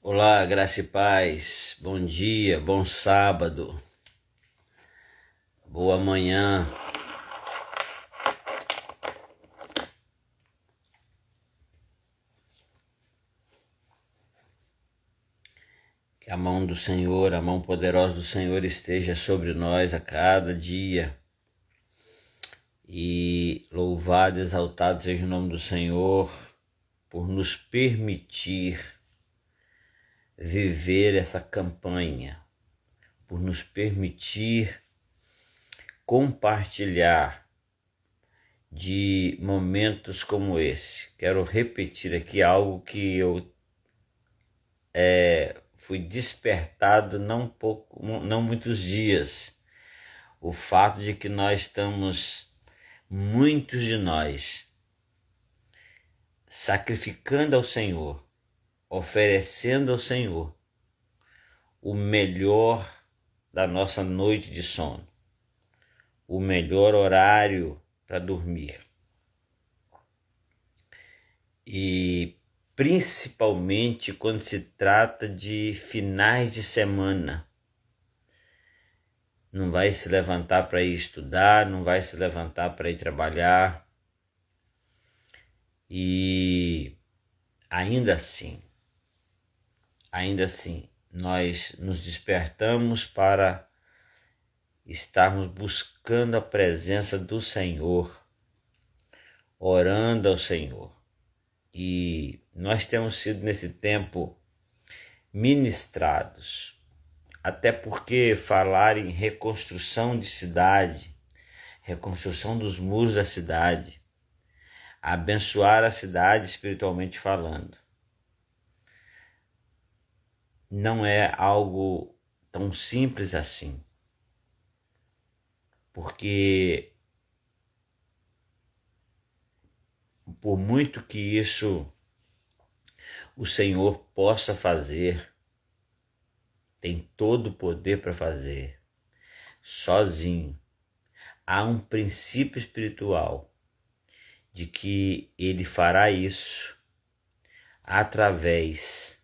Olá, graça e paz, bom dia, bom sábado, boa manhã. Que a mão do Senhor, a mão poderosa do Senhor esteja sobre nós a cada dia. E louvado, exaltado seja o nome do Senhor por nos permitir viver essa campanha, por nos permitir compartilhar de momentos como esse. Quero repetir aqui algo que eu fui despertado não muitos dias. O fato de que nós estamos, muitos de nós, sacrificando ao Senhor, oferecendo ao Senhor o melhor da nossa noite de sono, o melhor horário para dormir. E principalmente quando se trata de finais de semana. Não vai se levantar para ir estudar, não vai se levantar para ir trabalhar. E ainda assim, nós nos despertamos para estarmos buscando a presença do Senhor, orando ao Senhor. E nós temos sido nesse tempo ministrados, até porque falar em reconstrução de cidade, reconstrução dos muros da cidade, abençoar a cidade espiritualmente falando, não é algo tão simples assim, porque por muito que isso o Senhor possa fazer, tem todo o poder para fazer, sozinho. Há um princípio espiritual de que Ele fará isso através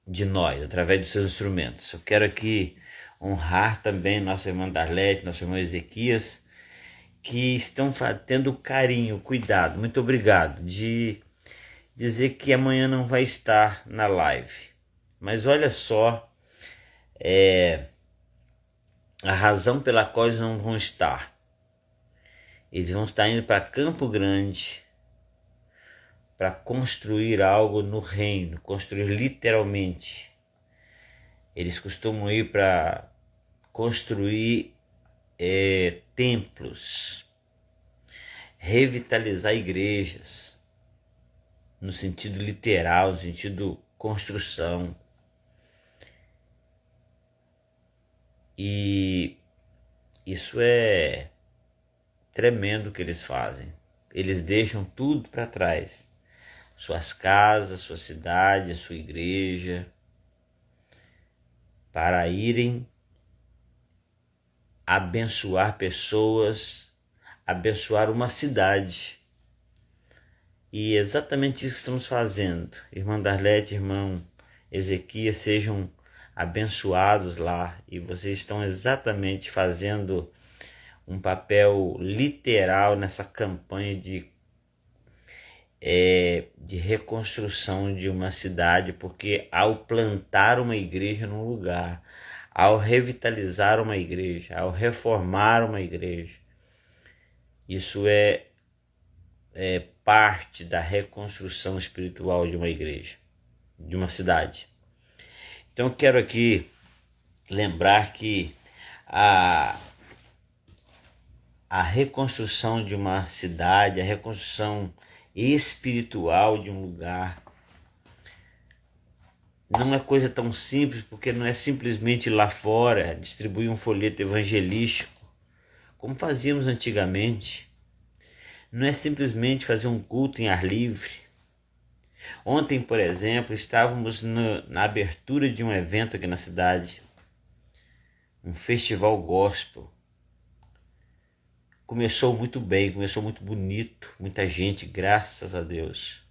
de nós, através dos seus instrumentos. Eu quero aqui honrar também nossa irmã Darlete, nosso irmão Ezequias, que estão tendo carinho, cuidado, muito obrigado, de dizer que amanhã não vai estar na live. Mas olha só, a razão pela qual eles não vão estar. Eles vão estar indo para Campo Grande para construir algo no reino, construir literalmente. Eles costumam ir para construir templos, revitalizar igrejas, no sentido literal, no sentido construção. E isso é tremendo o que eles fazem. Eles deixam tudo para trás. Suas casas, sua cidade, sua igreja, para irem abençoar pessoas, abençoar uma cidade. E é exatamente isso que estamos fazendo. Irmã Darlete, irmão Ezequias, sejam abençoados lá. E vocês estão exatamente fazendo um papel literal nessa campanha de reconstrução de uma cidade, porque ao plantar uma igreja num lugar, ao revitalizar uma igreja, ao reformar uma igreja, isso é parte da reconstrução espiritual de uma igreja, de uma cidade. Então eu quero aqui lembrar que a reconstrução de uma cidade, a reconstrução espiritual de um lugar, não é coisa tão simples, porque não é simplesmente ir lá fora distribuir um folheto evangelístico, como fazíamos antigamente. Não é simplesmente fazer um culto em ar livre. Ontem, por exemplo, estávamos na abertura de um evento aqui na cidade, um festival gospel. começou muito bem, começou muito bonito, muita gente, graças a Deus.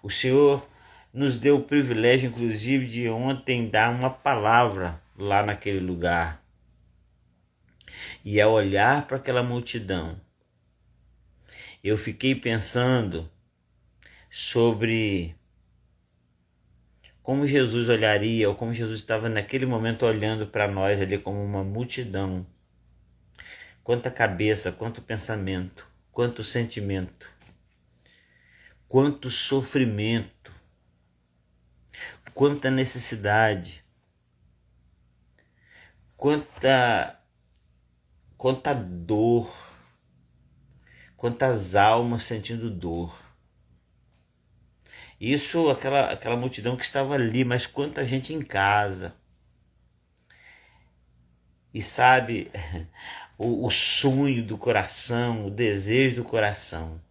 O Senhor nos deu o privilégio, inclusive, de ontem dar uma palavra lá naquele lugar. E ao olhar para aquela multidão, eu fiquei pensando sobre como Jesus olharia, ou como Jesus estava naquele momento olhando para nós ali como uma multidão. Quanta cabeça, quanto pensamento, quanto sentimento, quanto sofrimento, quanta necessidade, quanta dor, quantas almas sentindo dor. Isso, aquela multidão que estava ali, mas quanta gente em casa. E sabe, o sonho do coração, o desejo do coração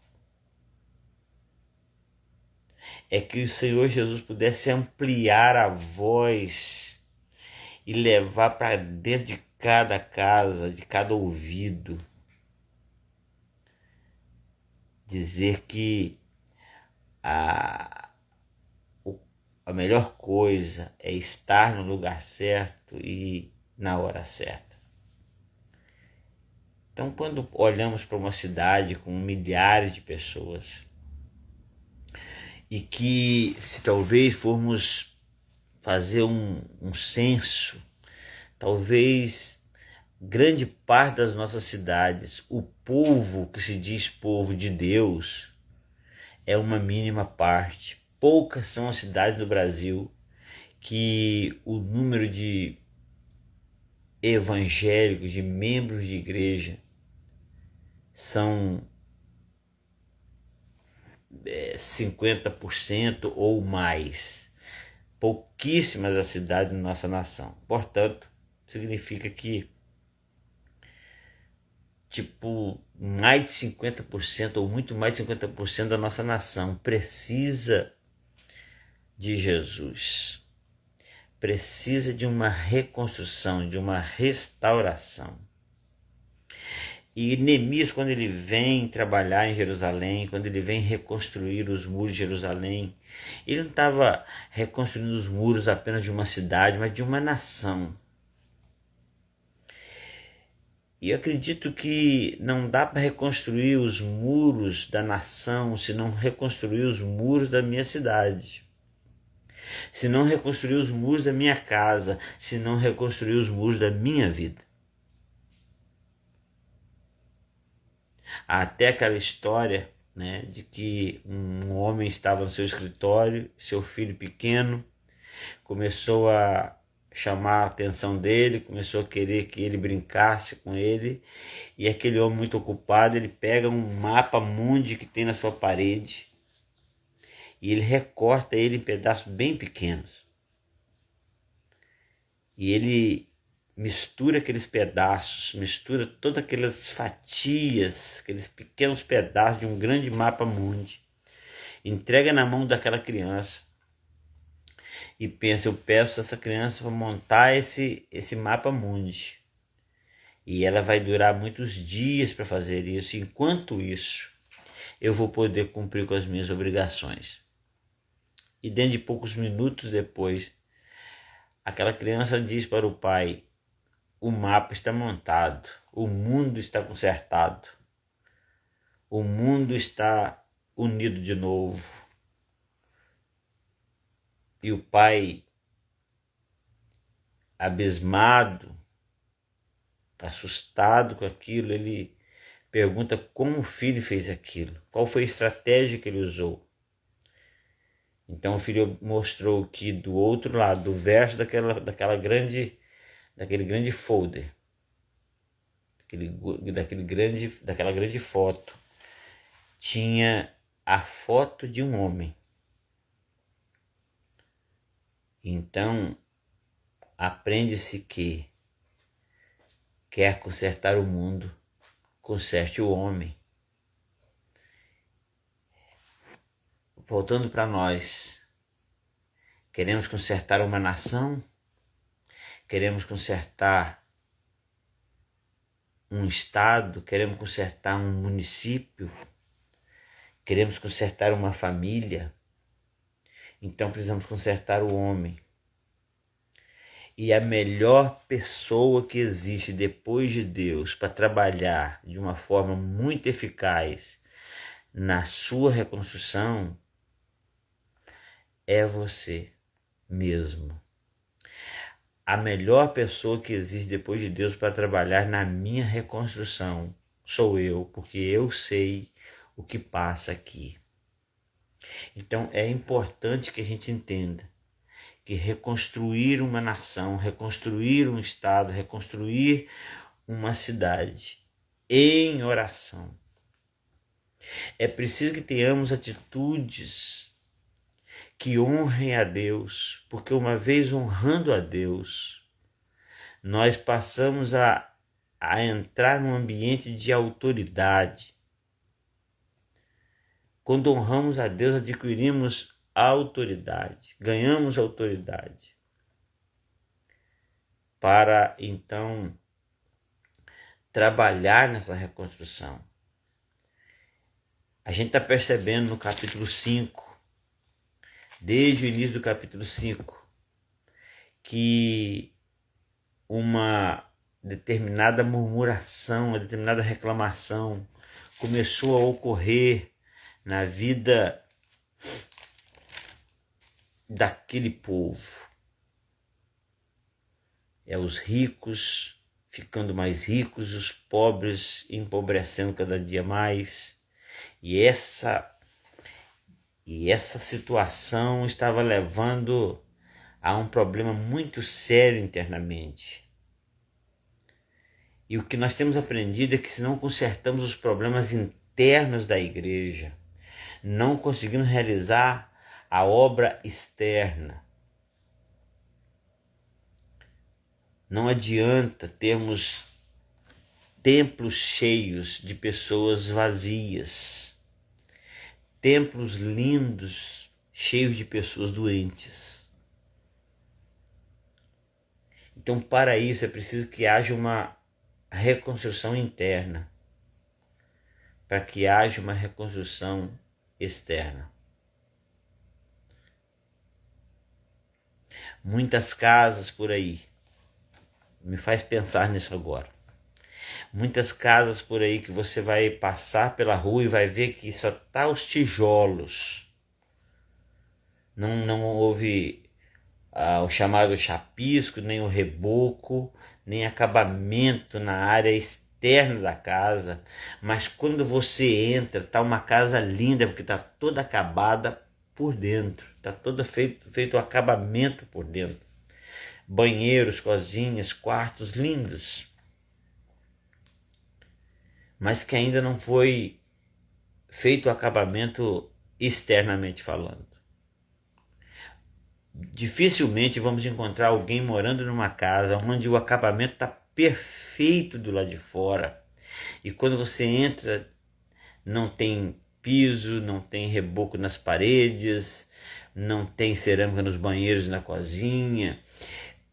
é que o Senhor Jesus pudesse ampliar a voz e levar para dentro de cada casa, de cada ouvido, dizer que a melhor coisa é estar no lugar certo e na hora certa. Então, quando olhamos para uma cidade com milhares de pessoas, e que se talvez formos fazer um censo, talvez grande parte das nossas cidades, o povo que se diz povo de Deus, é uma mínima parte. Poucas são as cidades do Brasil que o número de evangélicos, de membros de igreja, são 50% ou mais. Pouquíssimas as cidades da nossa nação. Portanto, significa que mais de 50% ou muito mais de 50% da nossa nação precisa de Jesus. Precisa de uma reconstrução, de uma restauração. E Neemias, quando ele vem trabalhar em Jerusalém, quando ele vem reconstruir os muros de Jerusalém, ele não estava reconstruindo os muros apenas de uma cidade, mas de uma nação. E eu acredito que não dá para reconstruir os muros da nação se não reconstruir os muros da minha cidade. Se não reconstruir os muros da minha casa, se não reconstruir os muros da minha vida. Há até aquela história, né, de que um homem estava no seu escritório, seu filho pequeno começou a chamar a atenção dele, começou a querer que ele brincasse com ele, e aquele homem muito ocupado, ele pega um mapa mundi que tem na sua parede e ele recorta ele em pedaços bem pequenos. E ele mistura aqueles pedaços, mistura todas aquelas fatias, aqueles pequenos pedaços de um grande mapa mundi, entrega na mão daquela criança e pensa: eu peço essa criança para montar esse mapa mundi, e ela vai durar muitos dias para fazer isso. Enquanto isso, eu vou poder cumprir com as minhas obrigações. E dentro de poucos minutos depois, aquela criança diz para o pai: o mapa está montado, o mundo está consertado, o mundo está unido de novo. E o pai, abismado, assustado com aquilo, ele pergunta como o filho fez aquilo, qual foi a estratégia que ele usou. Então o filho mostrou que do outro lado, do verso daquele grande folder, daquela grande foto, tinha a foto de um homem. Então aprende-se que quer consertar o mundo, conserte o homem. Voltando para nós, queremos consertar uma nação, queremos consertar um estado, queremos consertar um município, queremos consertar uma família, então precisamos consertar o homem. E a melhor pessoa que existe depois de Deus para trabalhar de uma forma muito eficaz na sua reconstrução é você mesmo. A melhor pessoa que existe depois de Deus para trabalhar na minha reconstrução sou eu, porque eu sei o que passa aqui. Então é importante que a gente entenda que reconstruir uma nação, reconstruir um estado, reconstruir uma cidade em oração. É preciso que tenhamos atitudes que honrem a Deus, porque uma vez honrando a Deus, nós passamos a entrar num ambiente de autoridade. Quando honramos a Deus, adquirimos autoridade, ganhamos autoridade para então trabalhar nessa reconstrução. A gente está percebendo no capítulo 5, desde o início do capítulo 5, que uma determinada murmuração, uma determinada reclamação começou a ocorrer na vida daquele povo. Os ricos ficando mais ricos, os pobres empobrecendo cada dia mais. E essa situação estava levando a um problema muito sério internamente. E o que nós temos aprendido é que se não consertamos os problemas internos da igreja, não conseguimos realizar a obra externa. Não adianta termos templos cheios de pessoas vazias, templos lindos, cheios de pessoas doentes. Então, para isso, é preciso que haja uma reconstrução interna, para que haja uma reconstrução externa. Muitas casas por aí, me faz pensar nisso agora. Muitas casas por aí que você vai passar pela rua e vai ver que só tá os tijolos. Não houve o chamado chapisco, nem o reboco, nem acabamento na área externa da casa. Mas quando você entra, tá uma casa linda, porque tá toda acabada por dentro. Tá toda feito o acabamento por dentro. Banheiros, cozinhas, quartos lindos. Mas que ainda não foi feito o acabamento externamente falando. Dificilmente vamos encontrar alguém morando numa casa onde o acabamento está perfeito do lado de fora. E quando você entra, não tem piso, não tem reboco nas paredes, não tem cerâmica nos banheiros e na cozinha.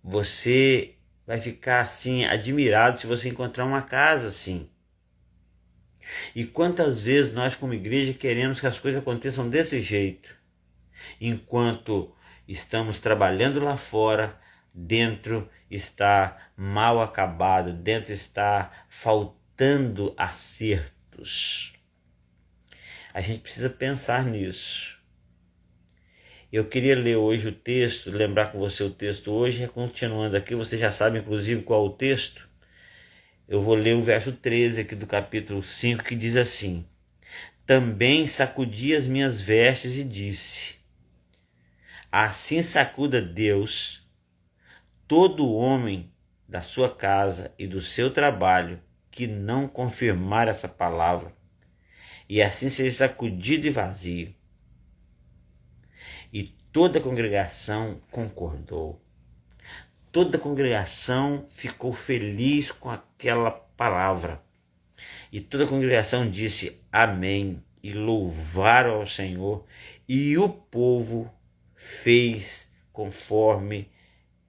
Você vai ficar assim admirado se você encontrar uma casa assim. E quantas vezes nós como igreja queremos que as coisas aconteçam desse jeito, enquanto estamos trabalhando lá fora, dentro está mal acabado, dentro está faltando acertos. A gente precisa pensar nisso. Eu queria ler hoje o texto, lembrar com você o texto hoje, continuando aqui, você já sabe inclusive qual é o texto. Eu vou ler o verso 13 aqui do capítulo 5, que diz assim: Também sacudi as minhas vestes e disse: Assim sacuda Deus todo homem da sua casa e do seu trabalho que não confirmar essa palavra, e assim seja sacudido e vazio. E toda a congregação concordou. Toda a congregação ficou feliz com aquela palavra. E toda a congregação disse amém e louvaram ao Senhor. E o povo fez conforme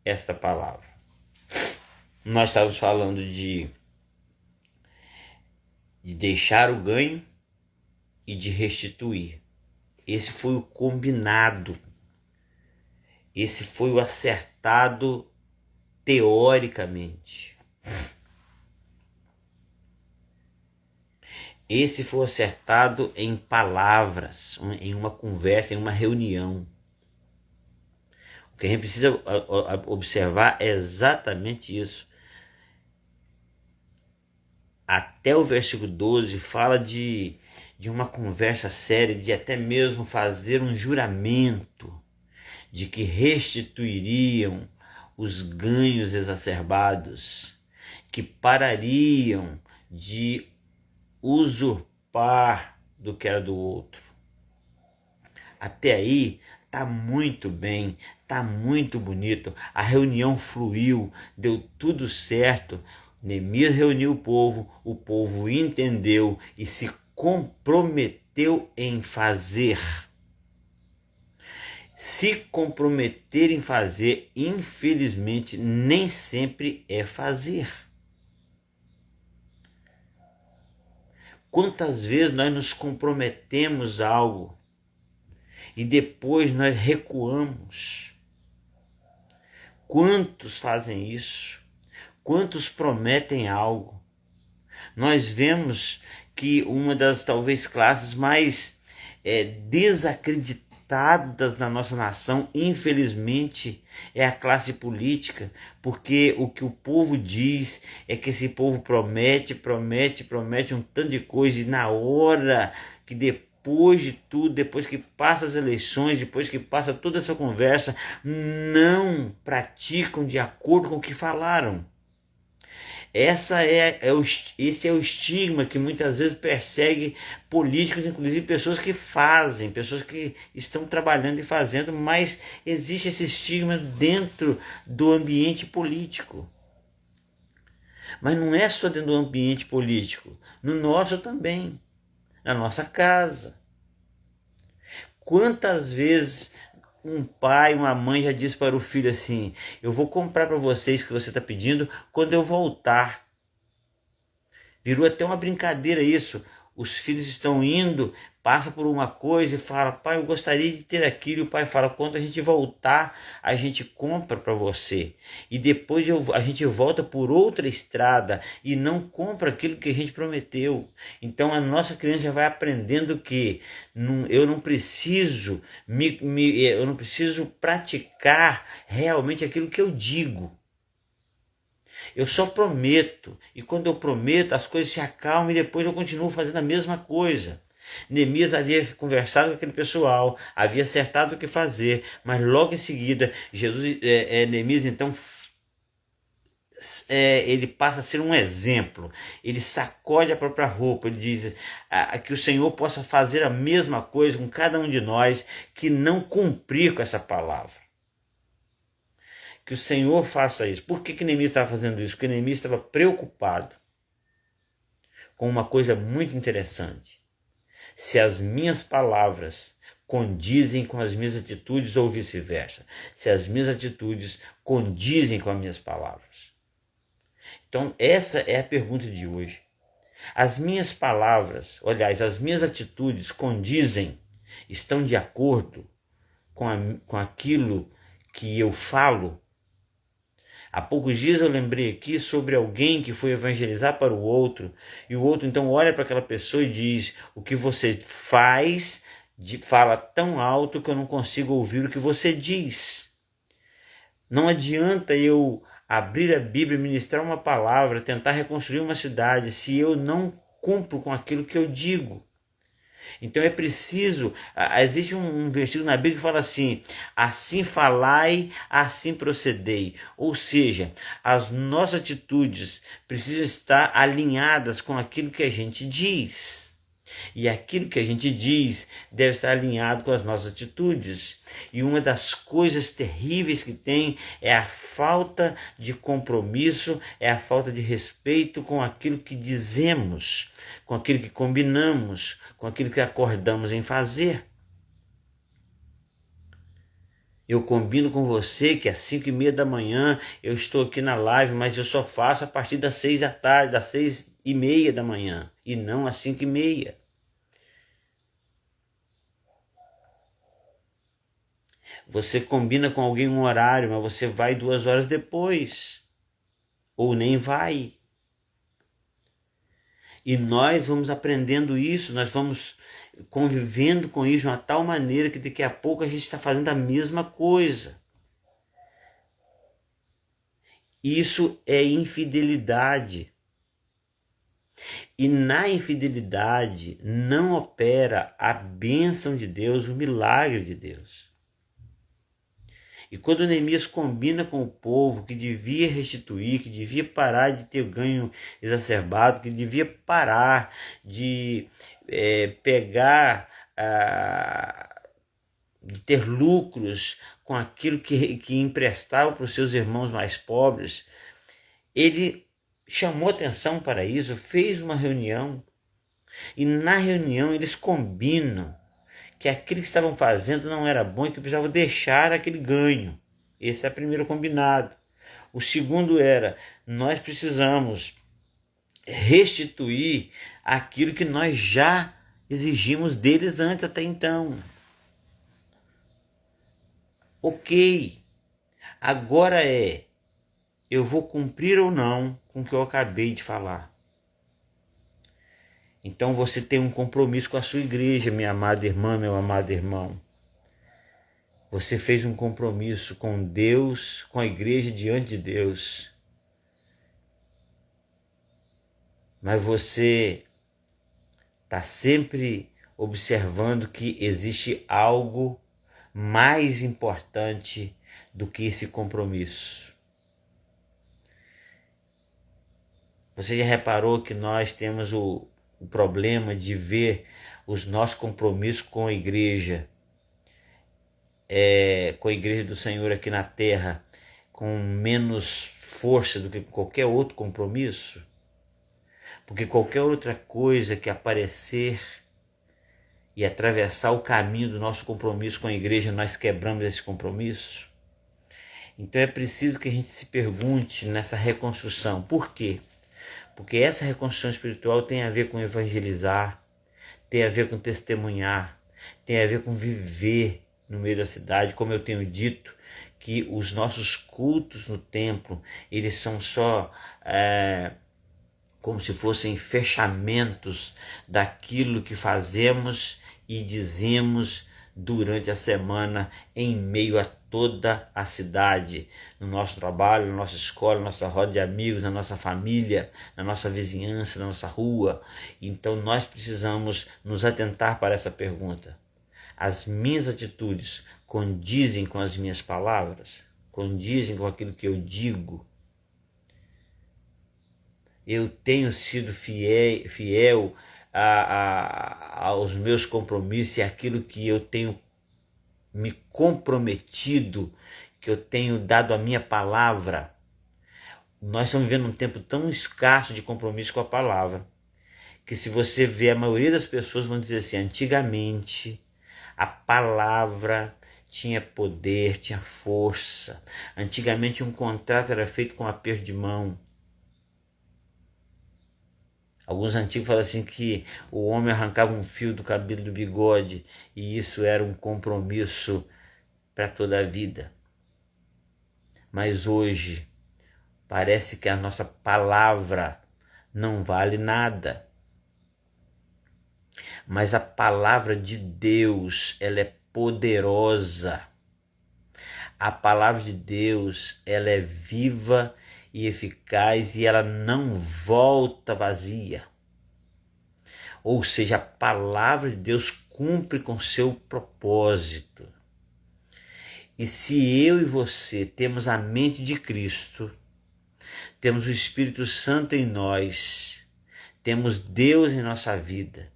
esta palavra. Nós estávamos falando de de deixar o ganho e de restituir. Esse foi o combinado. Esse foi o acertado teoricamente. Esse foi acertado em palavras, em uma conversa, em uma reunião. O que a gente precisa observar é exatamente isso. Até o versículo 12 fala de uma conversa séria, de até mesmo fazer um juramento de que restituiriam os ganhos exacerbados, que parariam de usurpar do que era do outro. Até aí tá muito bem, tá muito bonito. A reunião fluiu, deu tudo certo. Neemias reuniu o povo entendeu e se comprometeu em fazer. Se comprometer em fazer, infelizmente, nem sempre é fazer. Quantas vezes nós nos comprometemos a algo e depois nós recuamos? Quantos fazem isso? Quantos prometem algo? Nós vemos que uma das talvez classes mais desacreditadas na nossa nação, infelizmente, é a classe política, porque o que o povo diz é que esse povo promete um tanto de coisa, e na hora que depois de tudo, depois que passa as eleições, depois que passa toda essa conversa, não praticam de acordo com o que falaram. Esse é o estigma que muitas vezes persegue políticos, inclusive pessoas que fazem, pessoas que estão trabalhando e fazendo, mas existe esse estigma dentro do ambiente político. Mas não é só dentro do ambiente político, no nosso também, na nossa casa. Quantas vezes um pai, uma mãe já disse para o filho assim: eu vou comprar para vocês o que você está pedindo quando eu voltar. Virou até uma brincadeira isso. Os filhos estão indo, passa por uma coisa e fala: pai, eu gostaria de ter aquilo. E o pai fala: quando a gente voltar, a gente compra para você. E depois a gente volta por outra estrada e não compra aquilo que a gente prometeu. Então a nossa criança vai aprendendo que eu não preciso eu não preciso praticar realmente aquilo que eu digo. Eu só prometo, e quando eu prometo, as coisas se acalmam e depois eu continuo fazendo a mesma coisa. Neemias havia conversado com aquele pessoal, havia acertado o que fazer, mas logo em seguida, Neemias então ele passa a ser um exemplo. Ele sacode a própria roupa, ele diz que o Senhor possa fazer a mesma coisa com cada um de nós que não cumprir com essa palavra. Que o Senhor faça isso. Por que Neemias estava fazendo isso? Porque Neemias estava preocupado com uma coisa muito interessante. Se as minhas palavras condizem com as minhas atitudes ou vice-versa. Se as minhas atitudes condizem com as minhas palavras. Então essa é a pergunta de hoje. As minhas palavras, aliás, as minhas atitudes condizem, estão de acordo com aquilo que eu falo? Há poucos dias eu lembrei aqui sobre alguém que foi evangelizar para o outro, e o outro então olha para aquela pessoa e diz: o que você fala tão alto que eu não consigo ouvir o que você diz. Não adianta eu abrir a Bíblia, ministrar uma palavra, tentar reconstruir uma cidade, se eu não cumpro com aquilo que eu digo. Então é preciso, existe um versículo na Bíblia que fala assim: assim falai, assim procedei. Ou seja, as nossas atitudes precisam estar alinhadas com aquilo que a gente diz. E aquilo que a gente diz deve estar alinhado com as nossas atitudes. E uma das coisas terríveis que tem é a falta de compromisso, é a falta de respeito com aquilo que dizemos, com aquilo que combinamos, com aquilo que acordamos em fazer. Eu combino com você que às 5:30 da manhã eu estou aqui na live, mas eu só faço a partir das 6 da tarde, das 6:30 da manhã. e não às 5h30. Você combina com alguém um horário, mas você vai 2 horas depois, ou nem vai. E nós vamos aprendendo isso, nós vamos convivendo com isso de uma tal maneira que daqui a pouco a gente está fazendo a mesma coisa. Isso é infidelidade. E na infidelidade não opera a bênção de Deus, o milagre de Deus. E quando Neemias combina com o povo que devia restituir, que devia parar de ter ganho exacerbado, que devia parar de pegar, de ter lucros com aquilo que emprestava para os seus irmãos mais pobres, ele chamou atenção para isso, fez uma reunião, e na reunião eles combinam que aquilo que estavam fazendo não era bom e que precisavam deixar aquele ganho. Esse é o primeiro combinado. O segundo era, nós precisamos restituir aquilo que nós já exigimos deles antes até então. Ok, agora eu vou cumprir ou não com o que eu acabei de falar. Então você tem um compromisso com a sua igreja, minha amada irmã, meu amado irmão. Você fez um compromisso com Deus, com a igreja diante de Deus. Mas você está sempre observando que existe algo mais importante do que esse compromisso. Você já reparou que nós temos o problema de ver os nossos compromissos com a igreja do Senhor aqui na terra com menos força do que qualquer outro compromisso? Porque qualquer outra coisa que aparecer e atravessar o caminho do nosso compromisso com a igreja, nós quebramos esse compromisso. Então é preciso que a gente se pergunte nessa reconstrução. Por quê? Porque essa reconstrução espiritual tem a ver com evangelizar, tem a ver com testemunhar, tem a ver com viver no meio da cidade. Como eu tenho dito, que os nossos cultos no templo, eles são só como se fossem fechamentos daquilo que fazemos e dizemos durante a semana em meio a toda a cidade, no nosso trabalho, na nossa escola, na nossa roda de amigos, na nossa família, na nossa vizinhança, na nossa rua. Então nós precisamos nos atentar para essa pergunta. As minhas atitudes condizem com as minhas palavras? Condizem com aquilo que eu digo? Eu tenho sido fiel aos meus compromissos e aquilo que eu tenho me comprometido, que eu tenho dado a minha palavra? Nós estamos vivendo um tempo tão escasso de compromisso com a palavra, que se você vê, a maioria das pessoas vão dizer assim, antigamente a palavra tinha poder, tinha força. Antigamente um contrato era feito com aperto de mão. Alguns antigos falam assim que o homem arrancava um fio do cabelo do bigode e isso era um compromisso para toda a vida. Mas hoje parece que a nossa palavra não vale nada. Mas a palavra de Deus, ela é poderosa. A palavra de Deus, ela é viva e eficaz e ela não volta vazia. Ou seja, a palavra de Deus cumpre com seu propósito. E se eu e você temos a mente de Cristo, temos o Espírito Santo em nós, temos Deus em nossa vida,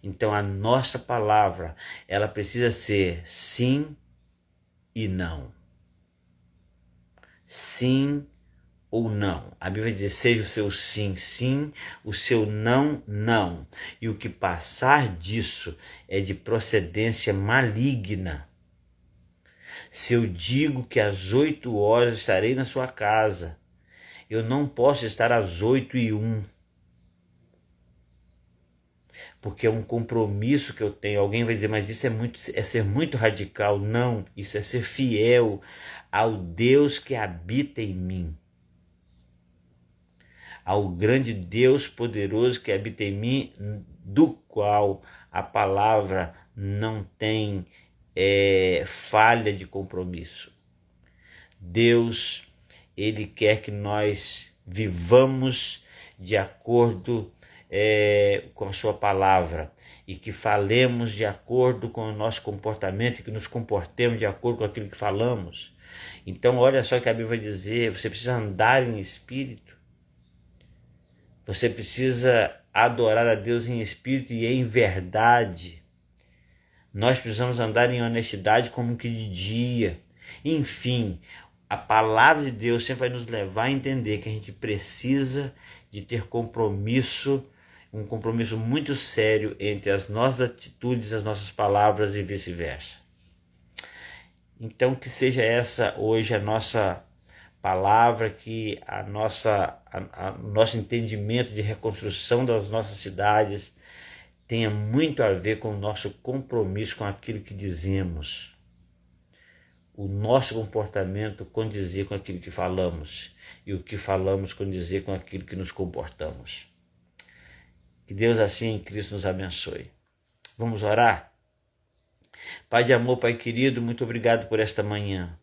então a nossa palavra, ela precisa ser sim e não. Sim ou não. A Bíblia diz, seja o seu sim, sim, o seu não, não. E o que passar disso é de procedência maligna. Se eu digo que às 8 horas estarei na sua casa, eu não posso estar às 8:01. porque é um compromisso que eu tenho. Alguém vai dizer, mas isso é ser muito radical. Não, isso é ser fiel ao Deus que habita em mim, ao grande Deus poderoso que habita em mim, do qual a palavra não tem falha de compromisso. Deus, Ele quer que nós vivamos de acordo com a sua palavra e que falemos de acordo com o nosso comportamento e que nos comportemos de acordo com aquilo que falamos. Então olha só o que a Bíblia vai dizer, você precisa andar em espírito, você precisa adorar a Deus em espírito e em verdade. Nós precisamos andar em honestidade como que de dia. Enfim, a palavra de Deus sempre vai nos levar a entender que a gente precisa de ter compromisso, um compromisso muito sério entre as nossas atitudes, as nossas palavras e vice-versa. Então que seja essa hoje a nossa palavra, que o nosso entendimento de reconstrução das nossas cidades tenha muito a ver com o nosso compromisso com aquilo que dizemos. O nosso comportamento condizer com aquilo que falamos e o que falamos condizer com aquilo que nos comportamos. Que Deus assim em Cristo nos abençoe. Vamos orar? Pai de amor, Pai querido, muito obrigado por esta manhã.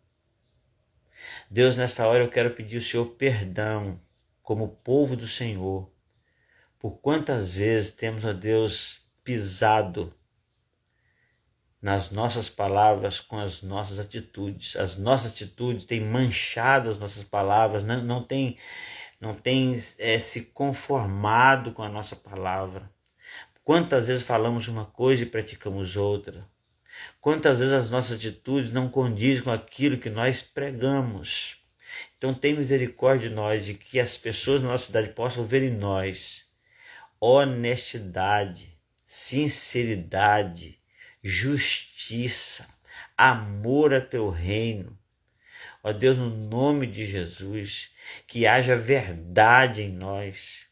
Deus, nesta hora eu quero pedir ao Senhor perdão como povo do Senhor, por quantas vezes temos, ó Deus, pisado nas nossas palavras com as nossas atitudes. As nossas atitudes têm manchado as nossas palavras, não tem se conformado com a nossa palavra. Quantas vezes falamos uma coisa e praticamos outra? Quantas vezes as nossas atitudes não condizem com aquilo que nós pregamos? Então tem misericórdia de nós, de que as pessoas na nossa cidade possam ver em nós honestidade, sinceridade, justiça, amor a teu reino. Ó Deus, no nome de Jesus, que haja verdade em nós,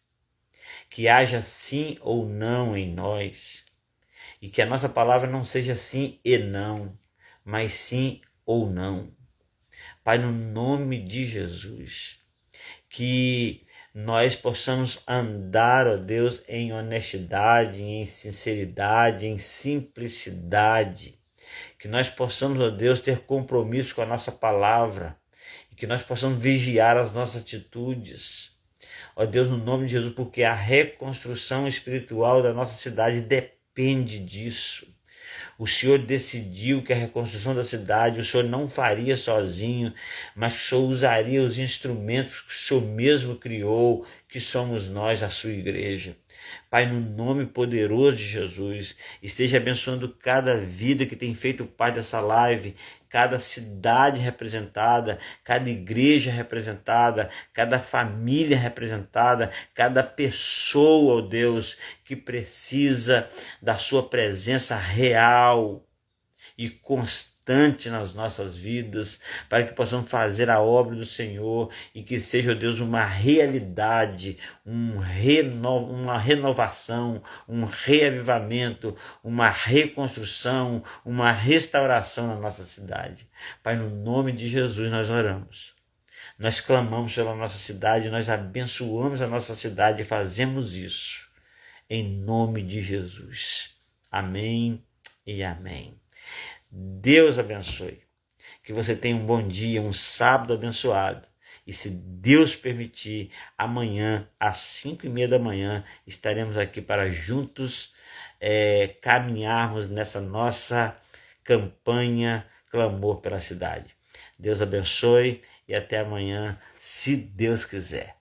que haja sim ou não em nós, e que a nossa palavra não seja sim e não, mas sim ou não. Pai, no nome de Jesus, que nós possamos andar, ó Deus, em honestidade, em sinceridade, em simplicidade, que nós possamos, ó Deus, ter compromisso com a nossa palavra, e que nós possamos vigiar as nossas atitudes, ó Deus, no nome de Jesus, porque a reconstrução espiritual da nossa cidade depende disso. O Senhor decidiu que a reconstrução da cidade o Senhor não faria sozinho, mas que o Senhor usaria os instrumentos que o Senhor mesmo criou, que somos nós, a sua igreja. Pai, no nome poderoso de Jesus, esteja abençoando cada vida que tem feito parte dessa live, cada cidade representada, cada igreja representada, cada família representada, cada pessoa, ó Deus, que precisa da sua presença real e constante nas nossas vidas, para que possamos fazer a obra do Senhor e que seja, ó Deus, uma realidade, uma renovação, um reavivamento, uma reconstrução, uma restauração na nossa cidade. Pai, no nome de Jesus nós oramos. Nós clamamos pela nossa cidade, nós abençoamos a nossa cidade e fazemos isso em nome de Jesus. Amém e amém. Deus abençoe. Que você tenha um bom dia, um sábado abençoado. E se Deus permitir, amanhã, às 5:30 da manhã, estaremos aqui para juntos caminharmos nessa nossa campanha Clamor pela Cidade. Deus abençoe e até amanhã, se Deus quiser.